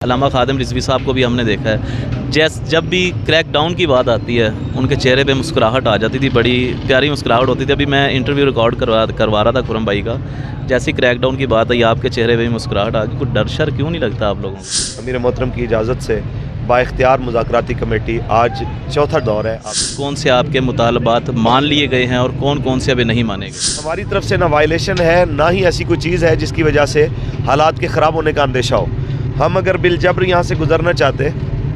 अल्लामा खादिम रिजवी साहब को भी हमने देखा है, जब भी क्रैक डाउन की बात आती है उनके चेहरे पे मुस्कुराहट आ जाती थी, बड़ी प्यारी मुस्कुराहट होती थी। अभी मैं इंटरव्यू रिकॉर्ड करवा रहा था खुरम भाई का, जैसे क्रैक डाउन की बात आई आपके चेहरे पे भी मुस्कुराहट आ गई। कुछ डर शर क्यों नहीं लगता आप लोगों को? अमीर मोहतरम की इजाज़त से बाइख्तियार मुज़ाकराती कमेटी आज चौथा दौर है। कौन से आपके मुतालबात मान लिए गए हैं और कौन कौन से अभी नहीं माने गए? हमारी तरफ से ना वायलेशन है, ना ही ऐसी कोई चीज़ है जिसकी वजह से हालात के ख़राब होने का अंदेशा हो। हम अगर बिलजब्र यहाँ से गुजरना चाहते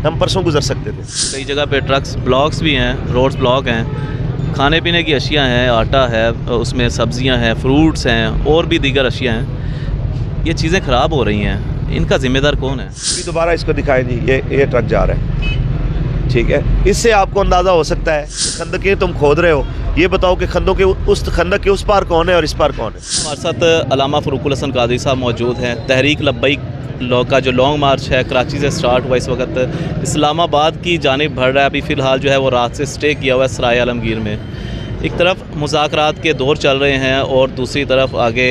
हम परसों गुजर सकते थे। कई जगह पे ट्रक्स ब्लॉक्स भी हैं, रोड्स ब्लॉक हैं, खाने पीने की अशिया हैं, आटा है, उसमें सब्जियां हैं, फ्रूट्स हैं और भी दीगर अशिया हैं। ये चीज़ें ख़राब हो रही हैं, इनका ज़िम्मेदार कौन है? अभी दोबारा इसको दिखाएं जी, ये ट्रक जा रहा है, ठीक है। इससे आपको अंदाज़ा हो सकता है खंदकें तुम खोद रहे हो, ये बताओ कि खंदक के उस पार कौन है और इस पार कौन है। हमारे साथ अल्लामा फ़रूकुल हसन कादरी साहब मौजूद हैं। तहरीक लब्बैक का जो लॉन्ग मार्च है कराची से स्टार्ट हुआ, इस वक्त इस्लामाबाद की जानिब बढ़ रहा है। अभी फ़िलहाल जो है वो रात से स्टे किया हुआ है सराय आलमगीर में। एक तरफ मुज़ाकरात के दौर चल रहे हैं और दूसरी तरफ आगे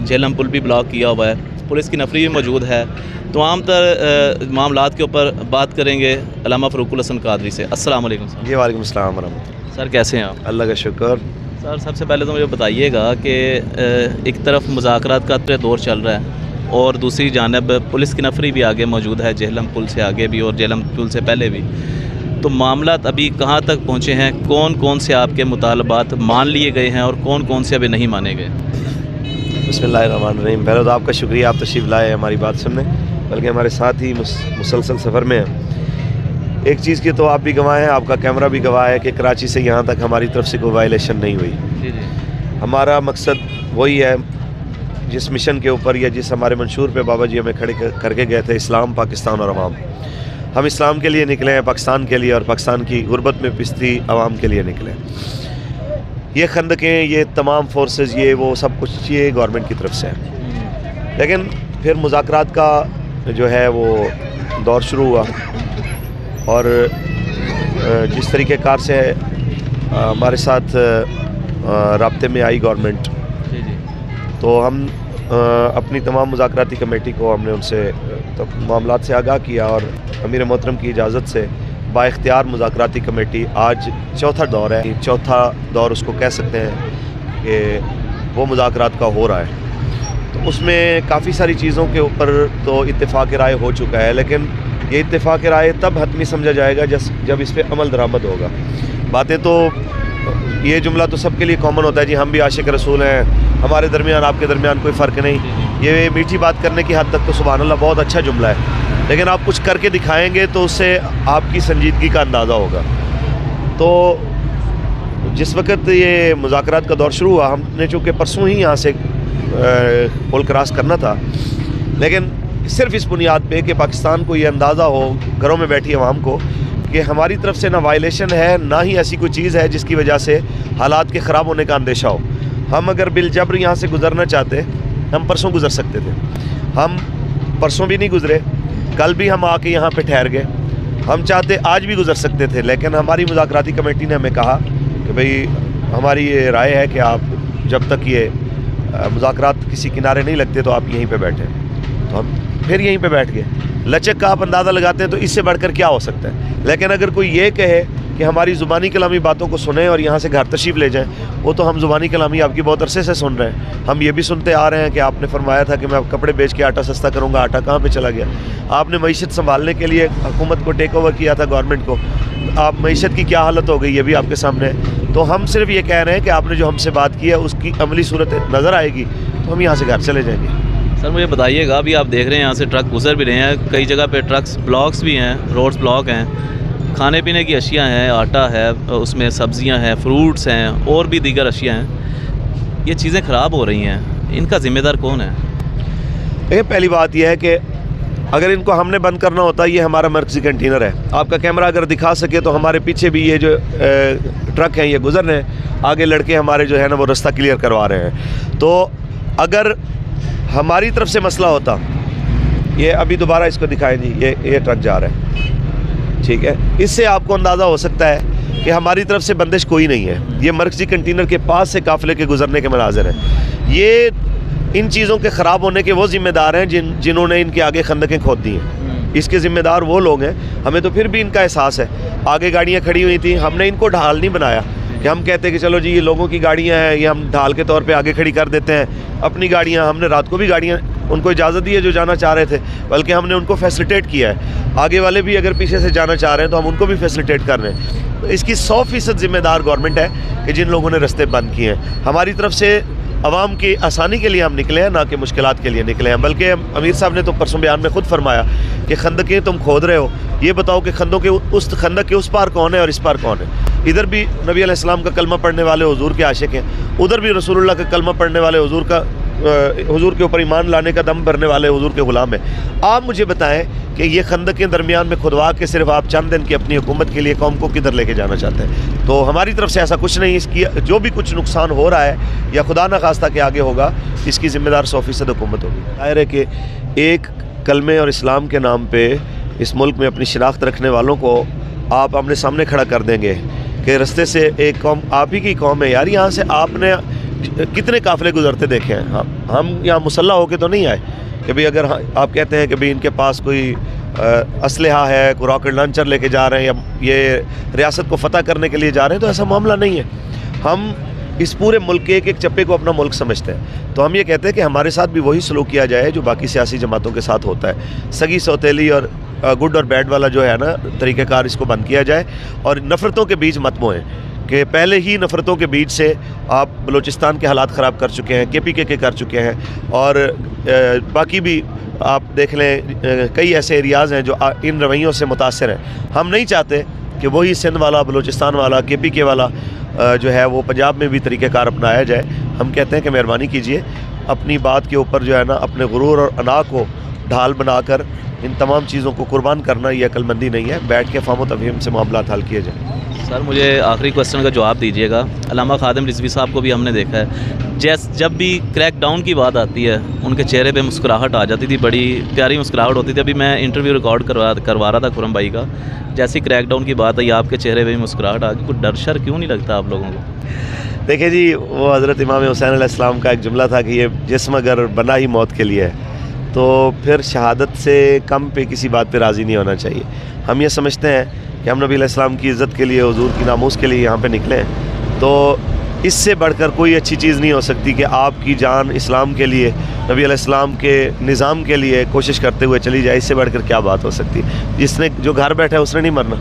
झेलम पुल भी ब्लॉक किया हुआ है, पुलिस की नफरी भी मौजूद है। तो आम तर मामलात के ऊपर बात करेंगे अल्लामा फ़रूकुल हसन कादरी से। अस्सलाम वालेकुम सर। जी वालेकुम अस्सलाम वरहमतुल्लाह। सर कैसे हैं आप? अल्लाह का शुक्र। सर सबसे पहले तो मुझे बताइएगा कि एक तरफ मुज़ाकरात का दौर चल रहा है और दूसरी जानब पुलिस की नफरी भी आगे मौजूद है, झेलम पुल से आगे भी और झेलम पुल से पहले भी। तो मामलात अभी कहाँ तक पहुँचे हैं? कौन कौन से आपके मुतालबात मान लिए गए हैं और कौन कौन से अभी नहीं माने गए? बिस्मिल्लाहिर्रहमानिर्रहीम। पहले तो आपका शुक्रिया, आप तशरीफ़ लाए हमारी बात सुनने, बल्कि हमारे साथ ही मुसलसल सफ़र में हैं। एक चीज़ की तो आप भी गवाह हैं, आपका कैमरा भी गवाह है कि कराची से यहाँ तक हमारी तरफ से कोई वायलेशन नहीं हुई। जी जी। हमारा मकसद वही है जिस मिशन के ऊपर या जिस हमारे मंशूर पे बाबा जी हमें खड़े करके गए थे, इस्लाम, पाकिस्तान और अवाम। हम इस्लाम के लिए निकले हैं, पाकिस्तान के लिए, और पाकिस्तान की गुर्बत में पिसती अवाम के लिए निकले। ये खंदकें, ये तमाम फोर्सेस, ये वो सब कुछ ये गवर्नमेंट की तरफ से है। लेकिन फिर मुज़ाकरात का जो है वो दौर शुरू हुआ और जिस तरीके कार से हमारे साथ राब्ते में आई गवर्नमेंट, तो हम अपनी तमाम मुज़ाकराती कमेटी को हमने उनसे मामलात से आगाह किया और अमीर मोहतरम की इजाज़त से बाइख्तियार मुज़ाकराती कमेटी आज चौथा दौर है। चौथा दौर उसको कह सकते हैं कि वो मुज़ाकरात का हो रहा है। तो उसमें काफ़ी सारी चीज़ों के ऊपर तो इत्तेफाक राय हो चुका है, लेकिन ये इत्तेफाक राय तब हतमी समझा जाएगा जब इस पर अमल दरामद होगा। बातें तो ये जुमला तो सबके लिए कॉमन होता है जी, हम भी आशिक रसूल हैं, हमारे दरमियान आपके दरमियान कोई फ़र्क नहीं। ये मीठी बात करने की हद तक तो सुभान अल्लाह बहुत अच्छा जुमला है, लेकिन आप कुछ करके दिखाएंगे तो उससे आपकी संजीदगी का अंदाज़ा होगा। तो जिस वक्त ये मुज़ाकरात का दौर शुरू हुआ, हमने चूँकि परसों ही यहाँ से पुल क्रॉस करना था, लेकिन सिर्फ इस बुनियाद पे कि पाकिस्तान को ये अंदाज़ा हो, घरों में बैठी अवाम को, कि हमारी तरफ से ना वायलेशन है, ना ही ऐसी कोई चीज़ है जिसकी वजह से हालात के ख़राब होने का अंदेशा हो। हम अगर बिलजब्र यहाँ से गुजरना चाहते हम परसों गुजर सकते थे। हम परसों भी नहीं गुजरे, कल भी हम आके यहाँ पे ठहर गए। हम चाहते आज भी गुजर सकते थे, लेकिन हमारी मुज़ाकराती कमेटी ने हमें कहा कि भाई हमारी ये राय है कि आप जब तक ये मुज़ाकरात किसी किनारे नहीं लगते तो आप यहीं पे बैठें। तो हम फिर यहीं पे बैठ गए। लचक का आप अंदाज़ा लगाते हैं तो इससे बढ़कर क्या हो सकता है। लेकिन अगर कोई ये कहे कि हमारी ज़ुबानी कलामी बातों को सुने और यहाँ से घर तशरीफ़ ले जाएं, वो तो हम ज़ुबानी कलामी आपकी बहुत अरसे से सुन रहे हैं। हम ये भी सुनते आ रहे हैं कि आपने फरमाया था कि मैं कपड़े बेच के आटा सस्ता करूँगा। आटा कहाँ पे चला गया? आपने मईशत संभालने के लिए हुकूमत को टेक ओवर किया था, गवर्नमेंट को। आप मईशत की क्या हालत हो गई ये भी आपके सामने है। तो हम सिर्फ ये कह रहे हैं कि आपने जो हमसे बात की है उसकी अमली सूरत नज़र आएगी तो हम यहाँ से घर चले जाएंगे। सर मुझे बताइएगा, अभी आप देख रहे हैं यहाँ से ट्रक गुजर भी रहे हैं, कई जगह पे ट्रक्स ब्लॉक्स भी हैं, रोड्स ब्लॉक हैं, खाने पीने की अशिया हैं, आटा है, उसमें सब्जियां हैं, फ्रूट्स हैं और भी दीगर अशिया हैं। ये चीज़ें ख़राब हो रही हैं, इनका ज़िम्मेदार कौन है? देखिए, पहली बात यह है कि अगर इनको हमने बंद करना होता, ये हमारा मरकज़ी कंटेनर है। आपका कैमरा अगर दिखा सके तो हमारे पीछे भी ये जो ट्रक हैं ये गुजर रहे हैं, आगे लड़के हमारे जो है ना वो रास्ता क्लियर करवा रहे हैं। तो अगर हमारी तरफ से मसला होता, ये अभी दोबारा इसको दिखाएं जी, ये ट्रक जा रहा है, ठीक है। इससे आपको अंदाज़ा हो सकता है कि हमारी तरफ से बंदिश कोई नहीं है। ये मरकज़ी कंटेनर के पास से काफ़िले के गुजरने के मनाज़िर हैं। ये इन चीज़ों के ख़राब होने के वो ज़िम्मेदार हैं जिन्होंने इनके आगे खंदकें खोद दी हैं। इसके ज़िम्मेदार वो लोग हैं, हमें तो फिर भी इनका एहसास है। आगे गाड़ियाँ खड़ी हुई थी, हमने इनको ढाल नहीं बनाया कि हम कहते हैं कि चलो जी ये लोगों की गाड़ियाँ हैं, ये हम ढाल के तौर पे आगे खड़ी कर देते हैं अपनी गाड़ियाँ। हमने रात को भी गाड़ियाँ उनको इजाज़त दी है जो जाना चाह रहे थे, बल्कि हमने उनको फैसिलिटेट किया है। आगे वाले भी अगर पीछे से जाना चाह रहे हैं तो हम उनको भी फैसिलिटेट कर रहे हैं। तो इसकी 100% ज़िम्मेदार गवर्नमेंट है कि जिन लोगों ने रास्ते बंद किए हैं। हमारी तरफ से आवाम की आसानी के लिए हम निकले हैं, ना कि मुश्किलात के लिए निकले हैं। बल्कि अमीर साहब ने तो परसों बयान में ख़ुद फरमाया कि खंदकें तुम खोद रहे हो, ये बताओ कि खंदक के उस पार कौन है और इस पार कौन है। इधर भी नबी अलैहिस्सलाम का कलमा पढ़ने वाले हुजूर के आशिक हैं, उधर भी रसूलुल्लाह का कलमा पढ़ने वाले हुजूर के ऊपर ईमान लाने का दम भरने वाले हुजूर के ग़ुलाम हैं। आप मुझे बताएं कि ये खंदकें दरमियान में खुदवा के सिर्फ आप चंद दिन की अपनी हुकूमत के लिए कौम को किधर लेके जाना चाहते हैं? तो हमारी तरफ से ऐसा कुछ नहीं। इसकी जो भी कुछ नुकसान हो रहा है या खुदा न खास्ता के आगे होगा, इसकी ज़िम्मेदार 100% हुकूमत होगी। जाहिर है कि एक कलमे और इस्लाम के नाम पर इस मुल्क में अपनी शिनाख्त रखने वालों को आप आमने सामने खड़ा कर देंगे कि रस्ते से एक कौम, आप ही की कौम है यार, यहाँ से आपने कितने काफ़िले गुजरते देखे हैं। हम यहाँ मुसल्ला होके तो नहीं आए कि भाई अगर आप कहते हैं कि भाई इनके पास कोई असलहा है, कोई रॉकेट लॉन्चर लेके जा रहे हैं या ये रियासत को फ़तह करने के लिए जा रहे हैं, तो ऐसा मामला नहीं है। हम इस पूरे मुल्क के एक एक चप्पे को अपना मुल्क समझते हैं। तो हम ये कहते हैं कि हमारे साथ भी वही सलूक किया जाए जो बाकी सियासी जमातों के साथ होता है। सगी सौतेली और गुड और बैड वाला जो है ना तरीक़ेकार, इसको बंद किया जाए और नफ़रतों के बीच मत बोएं कि पहले ही नफ़रतों के बीच से आप बलूचिस्तान के हालात ख़राब कर चुके हैं, KPK के कर चुके हैं, और बाकी भी आप देख लें कई ऐसे एरियाज़ हैं जो इन रवैयों से मुतासर हैं। हम नहीं चाहते कि वही सिंध वाला, बलूचिस्तान वाला, KPK वाला जो है वो पंजाब में भी तरीक़ेकार अपनाया जाए। हम कहते हैं कि मेहरबानी कीजिए, अपनी बात के ऊपर जो है ना अपने गुरूर और अना को ढाल बनाकर इन तमाम चीज़ों को कुर्बान करना ये अक्लमंदी नहीं है। बैठ के फ़हम तफ़हीम से मामला हल किए जाए। सर मुझे आखिरी क्वेश्चन का जवाब दीजिएगा। अल्लामा खादिम रिजवी साहब को भी हमने देखा है, जब भी क्रैकडाउन की बात आती है उनके चेहरे पे मुस्कुराहट आ जाती थी, बड़ी प्यारी मुस्कुराहट होती थी। अभी मैं इंटरव्यू रिकॉर्ड करवा रहा था खुरम भाई का, जैसे ही क्रैकडाउन की बात आई आपके चेहरे पे भी मुस्कुराहट आ गई। कुछ डर शर क्यों नहीं लगता आप लोगों को? देखिए जी, वो हज़रत इमाम हुसैन अलैहिस्सलाम का एक जुमला था कि ये जिस्म अगर बना ही मौत के लिए है तो फिर शहादत से कम पे किसी बात पे राज़ी नहीं होना चाहिए। हम ये समझते हैं कि हम नबी अलैहिस्सलाम की इज़्ज़त के लिए, हुजूर की नामूस के लिए यहाँ पे निकले हैं, तो इससे बढ़कर कोई अच्छी चीज़ नहीं हो सकती कि आपकी जान इस्लाम के लिए, नबी अलैहिस्सलाम के निज़ाम के लिए कोशिश करते हुए चली जाए। इससे बढ़कर क्या बात हो सकती है? जिसने जो घर बैठा है उसने नहीं मरना,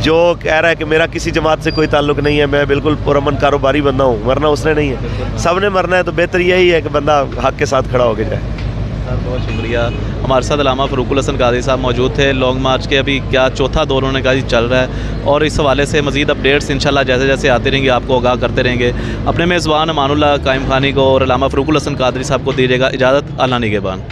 जो कह रहा है कि मेरा किसी जमात से कोई ताल्लुक़ नहीं है, मैं बिल्कुल पुरअमन कारोबारी बंदा हूँ, मरना उसने नहीं है। सब ने मरना है, तो बेहतर यही है कि बंदा हक़ के साथ खड़ा होकर जाए। बहुत शुक्रिया। हमारे साथ अल्लामा फ़रूकुल हसन कादरी साहब मौजूद थे। लॉन्ग मार्च के अभी क्या चौथा दौर उन्होंने कहा चल रहा है, और इस हवाले से मज़ीद अपडेट्स इंशाल्लाह जैसे जैसे आते रहेंगे आपको आगाह करते रहेंगे। अपने मेज़बान अमानुल्लाह कायम खानी को और अल्लामा फ़रूकुल हसन कादरी साहब को दीजिएगा इजाज़त। अल्लाह निगहबान।